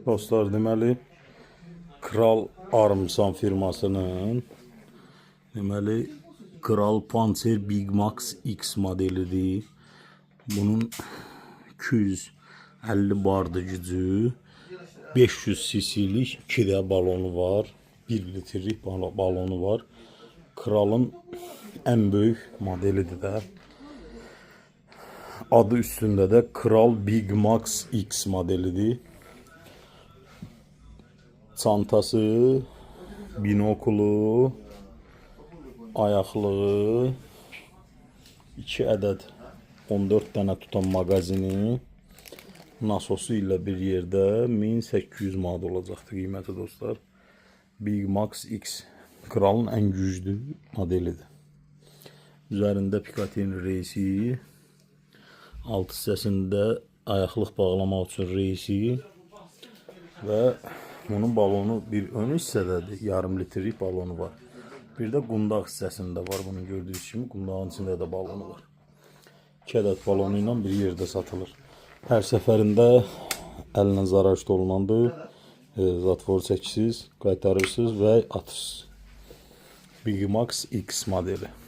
Dostlar, deməli Kral Armsan firmasının Kral Panzer Big Max X modelidir. Bunun 250 bardı gücü, 500 cc'lik 2 də balonu var, 1 litrelik balonu var. Kralın en büyük modelidir də. Adı üstünde de Kral Big Max X modelidir. Çantası, binokulu, ayaqlığı, 2 ədəd 14 dənə tutan mağazini, nasosu ilə bir yerdə 1800 manat olacaqdı qiyməti dostlar. Big Max X Kralın en güclü modelidir. Üzerinde Picatinny reisi, alt hissəsində ayaqlıq bağlamaq üçün reisi ve bunun balonu bir ön hissədədir, yarım litrelik balonu var. Bir də qundaq hissəsində var, bunun gördüyünüz kimi qundağın içində də balonu var. 2 ədəd balonu ilə bir yerdə satılır. Hər səfərində əlinə zarar olunandır, zatvor çəkisiz, qaytarırsınız və atırsınız. Big Max X modeli.